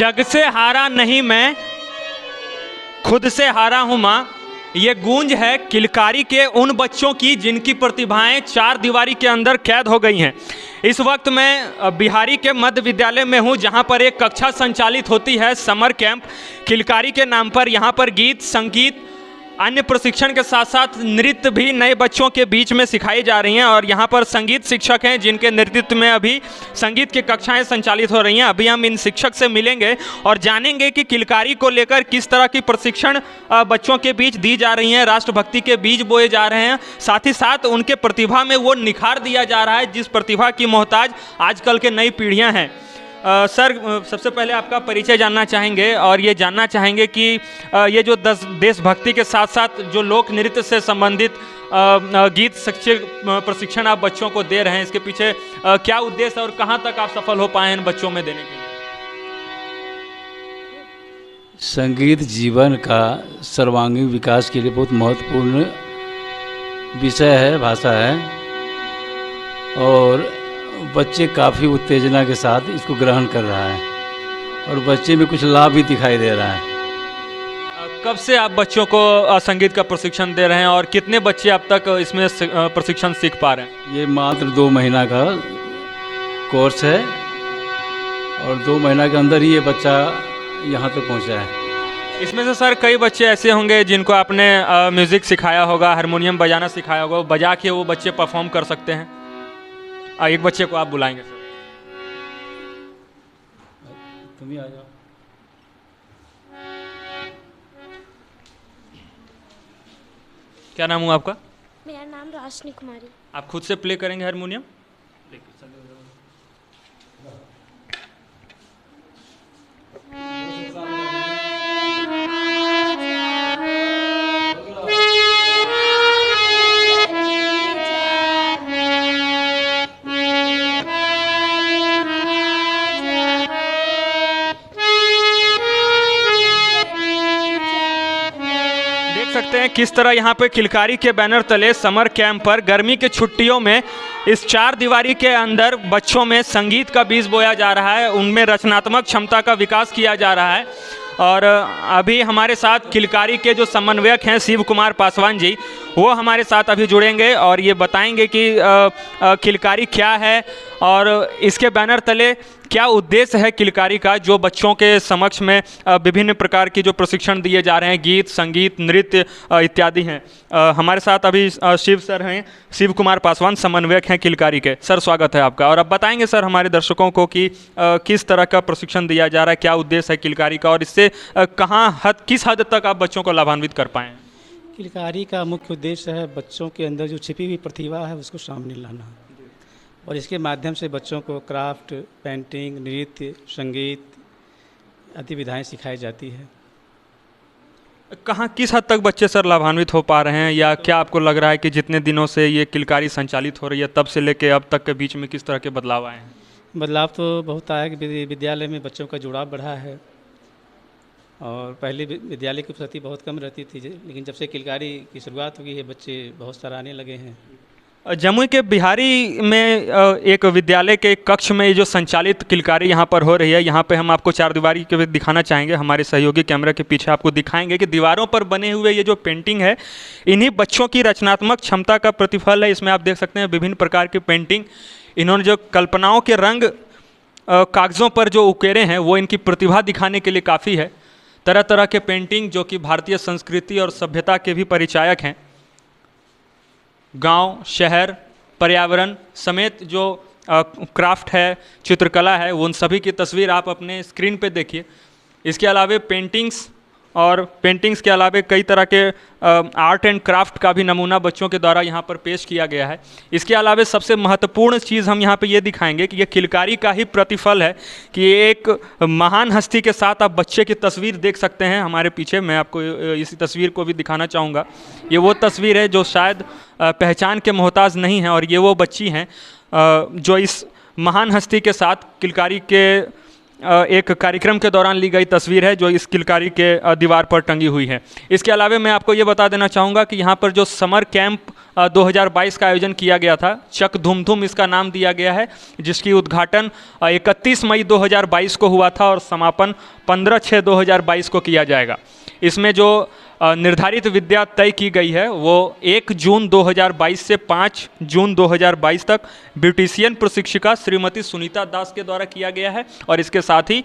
जग से हारा नहीं मैं, खुद से हारा हूँ माँ। ये गूंज है किलकारी के उन बच्चों की जिनकी प्रतिभाएं चार दीवारी के अंदर कैद हो गई हैं। इस वक्त मैं बिहारी के मध्य विद्यालय में हूँ, जहाँ पर एक कक्षा संचालित होती है समर कैंप किलकारी के नाम पर। यहाँ पर गीत, संगीत, अन्य प्रशिक्षण के साथ साथ नृत्य भी नए बच्चों के बीच में सिखाई जा रही हैं। और यहाँ पर संगीत शिक्षक हैं जिनके नेतृत्व में अभी संगीत की कक्षाएं संचालित हो रही हैं। अभी हम इन शिक्षक से मिलेंगे और जानेंगे कि किलकारी को लेकर किस तरह की प्रशिक्षण बच्चों के बीच दी जा रही है, राष्ट्रभक्ति के बीज बोए जा रहे हैं, साथ ही साथ उनके प्रतिभा में वो निखार दिया जा रहा है जिस प्रतिभा की मोहताज आजकल के नई पीढ़ियाँ हैं। सर, सबसे पहले आपका परिचय जानना चाहेंगे और ये जानना चाहेंगे कि ये जो देशभक्ति के साथ साथ जो लोक नृत्य से संबंधित गीत शिक्षक प्रशिक्षण आप बच्चों को दे रहे हैं, इसके पीछे क्या उद्देश्य है और कहाँ तक आप सफल हो पाए हैं इन बच्चों में देने के लिए? संगीत जीवन का सर्वांगीण विकास के लिए बहुत महत्वपूर्ण विषय है, भाषा है, और बच्चे काफ़ी उत्तेजना के साथ इसको ग्रहण कर रहा है और बच्चे में कुछ लाभ भी दिखाई दे रहा है। कब से आप बच्चों को संगीत का प्रशिक्षण दे रहे हैं और कितने बच्चे अब तक इसमें प्रशिक्षण सीख पा रहे हैं? ये मात्र 2 महीना का कोर्स है और 2 महीना के अंदर ही ये बच्चा यहाँ तक पहुँचा है। इसमें से सर कई बच्चे ऐसे होंगे जिनको आपने म्यूज़िक सिखाया होगा, हारमोनियम बजाना सिखाया होगा, बजा के वो बच्चे परफॉर्म कर सकते हैं। एक बच्चे को आप बुलाएंगे सर। तुम ही आ जाओ। क्या नाम हुआ आपका? मेरा नाम रोशनी कुमारी। आप खुद से प्ले करेंगे हारमोनियम? सकते हैं किस तरह यहाँ पे किलकारी के बैनर तले समर कैंप पर गर्मी के छुट्टियों में इस चार दीवारी के अंदर बच्चों में संगीत का बीज बोया जा रहा है, उनमें रचनात्मक क्षमता का विकास किया जा रहा है। और अभी हमारे साथ किलकारी के जो समन्वयक हैं शिव कुमार पासवान जी, वो हमारे साथ अभी जुड़ेंगे और ये बताएंगे कि किलकारी क्या है और इसके बैनर तले क्या उद्देश्य है किलकारी का, जो बच्चों के समक्ष में विभिन्न प्रकार की जो प्रशिक्षण दिए जा रहे हैं, गीत, संगीत, नृत्य इत्यादि हैं। हमारे साथ अभी शिव सर हैं, शिव कुमार पासवान समन्वयक हैं किलकारी के। सर, स्वागत है आपका। और अब बताएंगे सर हमारे दर्शकों को कि किस तरह का प्रशिक्षण दिया जा रहा है, क्या उद्देश्य है किलकारी का और इससे किस हद तक आप बच्चों को लाभान्वित कर पाएँ? किलकारी का मुख्य उद्देश्य है बच्चों के अंदर जो छिपी हुई प्रतिभा है उसको सामने लाना और इसके माध्यम से बच्चों को क्राफ्ट, पेंटिंग, नृत्य, संगीत आदि विधाएं सिखाई जाती है। कहाँ किस हद तक बच्चे सर लाभान्वित हो पा रहे हैं, या क्या आपको लग रहा है कि जितने दिनों से ये किलकारी संचालित हो रही है तब से लेके अब तक के बीच में किस तरह के बदलाव आए हैं? बदलाव तो बहुत आया कि विद्यालय में बच्चों का जुड़ाव बढ़ा है और पहले विद्यालय की उपस्थिति बहुत कम रहती थी, लेकिन जब से किलकारी की शुरुआत हुई है बच्चे बहुत सराहने लगे हैं। जमुई के बिहारी में एक विद्यालय के कक्ष में ये जो संचालित किलकारी यहाँ पर हो रही है, यहाँ पे हम आपको चार दीवारी के दिखाना चाहेंगे। हमारे सहयोगी कैमरा के पीछे आपको दिखाएंगे कि दीवारों पर बने हुए ये जो पेंटिंग है, इन्हीं बच्चों की रचनात्मक क्षमता का प्रतिफल है। इसमें आप देख सकते हैं विभिन्न प्रकार की पेंटिंग, इन्होंने जो कल्पनाओं के रंग कागज़ों पर जो उकेरे हैं वो इनकी प्रतिभा दिखाने के लिए काफ़ी है। तरह तरह के पेंटिंग जो कि भारतीय संस्कृति और सभ्यता के भी परिचायक हैं, गांव, शहर, पर्यावरण समेत जो क्राफ्ट है, चित्रकला है, उन सभी की तस्वीर आप अपने स्क्रीन पे देखिए। इसके अलावे पेंटिंग्स के अलावे कई तरह के आर्ट एंड क्राफ्ट का भी नमूना बच्चों के द्वारा यहाँ पर पेश किया गया है। इसके अलावे सबसे महत्वपूर्ण चीज़ हम यहाँ पे ये दिखाएंगे कि ये किलकारी का ही प्रतिफल है कि एक महान हस्ती के साथ आप बच्चे की तस्वीर देख सकते हैं हमारे पीछे। मैं आपको इसी तस्वीर को भी दिखाना चाहूँगा। ये वो तस्वीर है जो शायद पहचान के मोहताज नहीं है और ये वो बच्ची हैं जो इस महान हस्ती के साथ किलकारी के एक कार्यक्रम के दौरान ली गई तस्वीर है, जो इस किलकारी के दीवार पर टंगी हुई है। इसके अलावा मैं आपको ये बता देना चाहूँगा कि यहाँ पर जो समर कैंप 2022 का आयोजन किया गया था। चक धूम धूम इसका नाम दिया गया है, जिसकी उद्घाटन 31 मई 2022 को हुआ था और समापन 15/6/2022 को किया जाएगा। इसमें जो निर्धारित विद्या तय की गई है वो 1 जून 2022 से 5 जून 2022 तक ब्यूटिशियन प्रशिक्षिका श्रीमती सुनीता दास के द्वारा किया गया है, और इसके साथ ही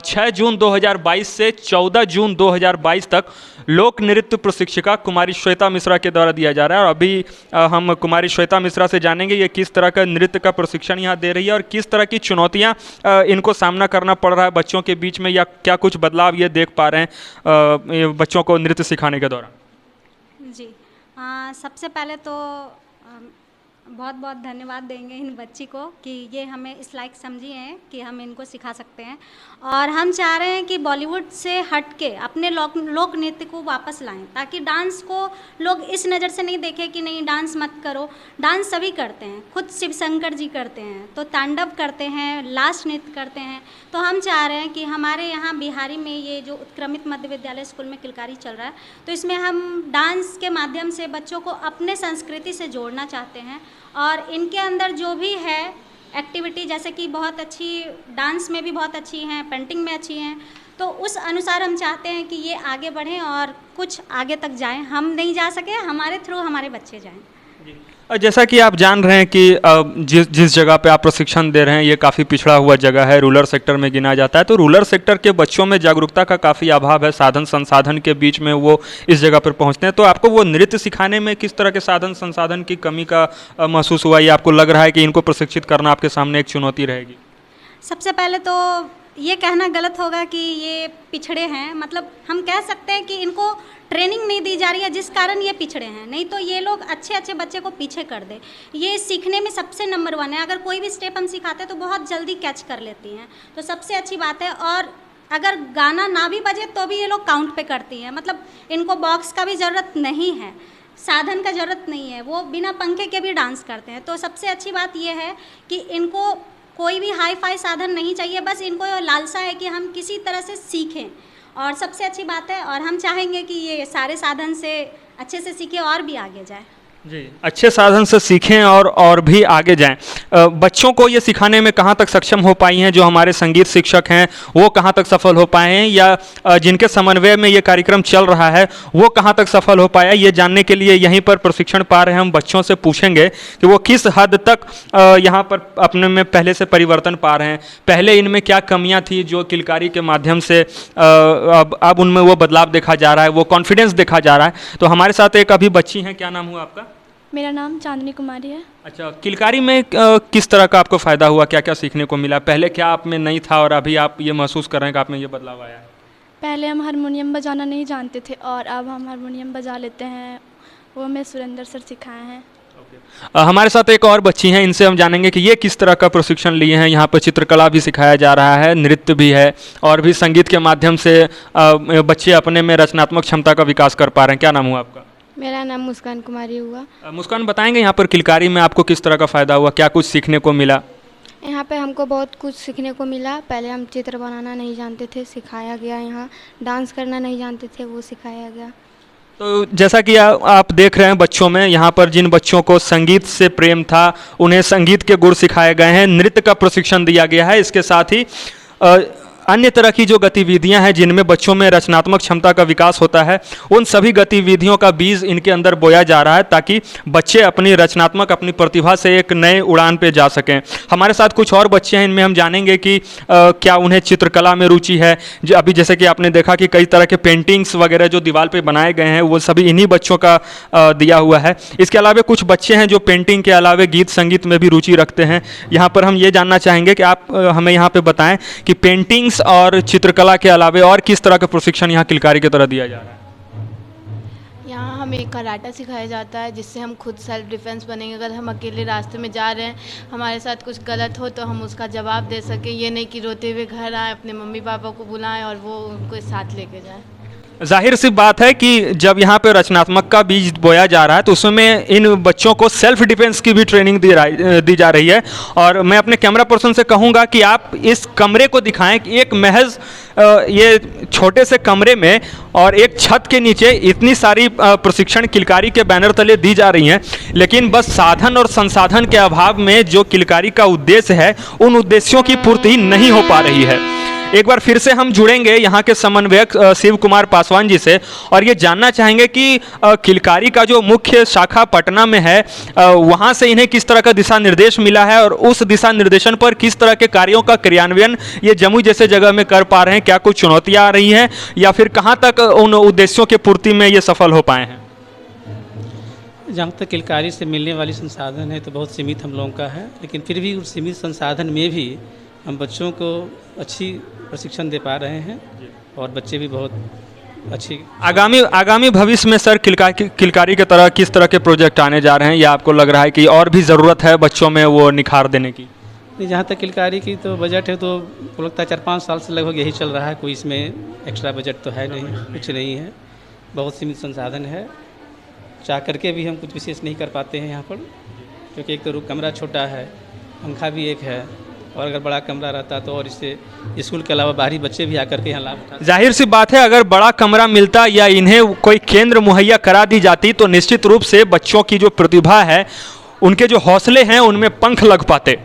6 जून 2022 से 14 जून 2022 तक लोक नृत्य प्रशिक्षिका कुमारी श्वेता मिश्रा के द्वारा दिया जा रहा है। और अभी हम कुमारी श्वेता मिश्रा से जानेंगे ये किस तरह का नृत्य का प्रशिक्षण यहाँ दे रही है और किस तरह की चुनौतियाँ इनको सामना करना पड़ रहा है बच्चों के बीच में, या क्या कुछ बदलाव ये देख पा रहे हैं बच्चों को नृत्य सिखाने के दौरान। जी सबसे पहले तो बहुत बहुत धन्यवाद देंगे इन बच्ची को कि ये हमें इस लायक समझी हैं कि हम इनको सिखा सकते हैं, और हम चाह रहे हैं कि बॉलीवुड से हट के अपने लोक नृत्य को वापस लाएं, ताकि डांस को लोग इस नज़र से नहीं देखें कि नहीं डांस मत करो। डांस सभी करते हैं, खुद शिव शंकर जी करते हैं, तो तांडव करते हैं, लास्ट नृत्य करते हैं। तो हम चाह रहे हैं कि हमारे यहाँ बिहारी में ये जो उत्क्रमित मध्य विद्यालय स्कूल में किलकारी चल रहा है, तो इसमें हम डांस के माध्यम से बच्चों को अपने संस्कृति से जोड़ना चाहते हैं, और इनके अंदर जो भी है एक्टिविटी, जैसे कि बहुत अच्छी डांस में भी बहुत अच्छी हैं, पेंटिंग में अच्छी हैं, तो उस अनुसार हम चाहते हैं कि ये आगे बढ़ें और कुछ आगे तक जाएं। हम नहीं जा सके, हमारे थ्रू हमारे बच्चे जाएं। जैसा कि आप जान रहे हैं कि जिस जगह पे आप प्रशिक्षण दे रहे हैं ये काफ़ी पिछड़ा हुआ जगह है, रूरल सेक्टर में गिना जाता है, तो रूरल सेक्टर के बच्चों में जागरूकता का काफ़ी अभाव है, साधन संसाधन के बीच में वो इस जगह पर पहुंचते हैं। तो आपको वो नृत्य सिखाने में किस तरह के साधन संसाधन की कमी का महसूस हुआ, या आपको लग रहा है कि इनको प्रशिक्षित करना आपके सामने एक चुनौती रहेगी? सबसे पहले तो ये कहना गलत होगा कि ये पिछड़े हैं, मतलब हम कह सकते हैं कि इनको ट्रेनिंग नहीं दी जा रही है जिस कारण ये पिछड़े हैं, नहीं तो ये लोग अच्छे अच्छे बच्चे को पीछे कर दे। ये सीखने में सबसे नंबर 1 है, अगर कोई भी स्टेप हम सिखाते हैं तो बहुत जल्दी कैच कर लेती हैं, तो सबसे अच्छी बात है। और अगर गाना ना भी बजे तो भी ये लोग काउंट पे करती हैं, मतलब इनको बॉक्स का भी ज़रूरत नहीं है, साधन का ज़रूरत नहीं है, वो बिना पंखे के भी डांस करते हैं। तो सबसे अच्छी बात ये है कि इनको कोई भी हाई फाई साधन नहीं चाहिए, बस इनको लालसा है कि हम किसी तरह से सीखें, और सबसे अच्छी बात है। और हम चाहेंगे कि ये सारे साधन से अच्छे से सीखें और भी आगे जाए। जी, अच्छे साधन से सीखें और भी आगे जाएं। बच्चों को ये सिखाने में कहाँ तक सक्षम हो पाई हैं जो हमारे संगीत शिक्षक हैं, वो कहाँ तक सफल हो पाए हैं, या जिनके समन्वय में ये कार्यक्रम चल रहा है वो कहाँ तक सफल हो पाया, ये जानने के लिए यहीं पर प्रशिक्षण पा रहे हैं हम बच्चों से पूछेंगे कि वो किस हद तक यहाँ पर अपने में पहले से परिवर्तन पा रहे हैं, पहले इनमें क्या कमियाँ थी जो किलकारी के माध्यम से अब उनमें वो बदलाव देखा जा रहा है, वो कॉन्फिडेंस देखा जा रहा है। तो हमारे साथ एक अभी बच्ची हैं, क्या नाम हुआ आपका? मेरा नाम चांदनी कुमारी है। अच्छा, किलकारी में किस तरह का आपको फ़ायदा हुआ, क्या क्या सीखने को मिला? पहले क्या आप में नहीं था और अभी आप ये महसूस कर रहे हैं कि आप में ये बदलाव आया है? पहले हम हारमोनियम बजाना नहीं जानते थे और अब हम हारमोनियम बजा लेते हैं, वो हमें सुरेंद्र सर सिखाए हैं। हमारे साथ एक और बच्ची हैं, इनसे हम जानेंगे कि ये किस तरह का प्रशिक्षण लिए हैं। यहाँ पर चित्रकला भी सिखाया जा रहा है, नृत्य भी है, और भी संगीत के माध्यम से बच्चे अपने में रचनात्मक क्षमता का विकास कर पा रहे हैं। क्या नाम हुआ आपका? मेरा नाम मुस्कान कुमारी हुआ। मुस्कान, बताएंगे यहाँ पर किलकारी में आपको किस तरह का फ़ायदा हुआ, क्या कुछ सीखने को मिला? यहाँ पे हमको बहुत कुछ सीखने को मिला। पहले हम चित्र बनाना नहीं जानते थे, सिखाया गया। यहाँ डांस करना नहीं जानते थे, वो सिखाया गया। तो जैसा कि आप देख रहे हैं बच्चों में, यहाँ पर जिन बच्चों को संगीत से प्रेम था उन्हें संगीत के गुण सिखाए गए हैं, नृत्य का प्रशिक्षण दिया गया है। इसके साथ ही अन्य तरह की जो गतिविधियां हैं जिनमें बच्चों में रचनात्मक क्षमता का विकास होता है, उन सभी गतिविधियों का बीज इनके अंदर बोया जा रहा है ताकि बच्चे अपनी रचनात्मक, अपनी प्रतिभा से एक नए उड़ान पे जा सकें। हमारे साथ कुछ और बच्चे हैं, इनमें हम जानेंगे कि क्या उन्हें चित्रकला में रुचि है। जो अभी जैसे कि आपने देखा कि कई तरह के पेंटिंग्स वगैरह जो दीवार पे बनाए गए हैं वो सभी इन्हीं बच्चों का दिया हुआ है। इसके अलावा कुछ बच्चे हैं जो पेंटिंग के अलावा गीत संगीत में भी रुचि रखते हैं। यहाँ पर हम ये जानना चाहेंगे कि आप हमें यहाँ पर बताएँ कि पेंटिंग्स और चित्रकला के अलावा और किस तरह का प्रशिक्षण यहाँ किलकारी की तरह दिया जा रहा है? यहाँ हमें कराटा सिखाया जाता है जिससे हम खुद सेल्फ डिफेंस बनेंगे। अगर हम अकेले रास्ते में जा रहे हैं, हमारे साथ कुछ गलत हो तो हम उसका जवाब दे सकें। ये नहीं कि रोते हुए घर आए, अपने मम्मी पापा को बुलाएं और वो उनको साथ लेके जाएं। जाहिर सी बात है कि जब यहाँ पे रचनात्मक का बीज बोया जा रहा है तो उसमें इन बच्चों को सेल्फ डिफेंस की भी ट्रेनिंग दी जा रही है। और मैं अपने कैमरा पर्सन से कहूँगा कि आप इस कमरे को दिखाएं कि एक महज ये छोटे से कमरे में और एक छत के नीचे इतनी सारी प्रशिक्षण किलकारी के बैनर तले दी जा रही हैं, लेकिन बस साधन और संसाधन के अभाव में जो किलकारी का उद्देश्य है उन उद्देश्यों की पूर्ति नहीं हो पा रही है। एक बार फिर से हम जुड़ेंगे यहाँ के समन्वयक शिव कुमार पासवान जी से और ये जानना चाहेंगे कि किलकारी का जो मुख्य शाखा पटना में है वहाँ से इन्हें किस तरह का दिशा निर्देश मिला है और उस दिशा निर्देशन पर किस तरह के कार्यों का क्रियान्वयन ये जमुई जैसे जगह में कर पा रहे हैं। क्या कुछ चुनौतियाँ आ रही हैं या फिर कहाँ तक उन उद्देश्यों के पूर्ति में ये सफल हो पाए हैं? जहाँ तक किलकारी से मिलने वाली संसाधन है तो बहुत सीमित हम लोगों का है, लेकिन फिर भी उस सीमित संसाधन में भी हम बच्चों को अच्छी प्रशिक्षण दे पा रहे हैं और बच्चे भी बहुत अच्छी। आगामी भविष्य में सर किलकारी के तरह किस तरह के प्रोजेक्ट आने जा रहे हैं या आपको लग रहा है कि और भी ज़रूरत है बच्चों में वो निखार देने की? नहीं, जहाँ तक किलकारी की तो बजट है तो लगता है 4-5 साल से लगभग यही चल रहा है, कोई इसमें एक्स्ट्रा बजट तो है नहीं, कुछ नहीं है, बहुत सीमित संसाधन है। चाह करके भी हम कुछ विशेष नहीं कर पाते हैं यहाँ पर, क्योंकि एक तो कमरा छोटा है, पंखा भी एक है और अगर बड़ा कमरा रहता तो और इससे स्कूल के अलावा बाहरी बच्चे भी आकर के यहाँ लाभ उठाते। जाहिर सी बात है अगर बड़ा कमरा मिलता या इन्हें कोई केंद्र मुहैया करा दी जाती तो निश्चित रूप से बच्चों की जो प्रतिभा है, उनके जो हौसले हैं उनमें पंख लग पाते।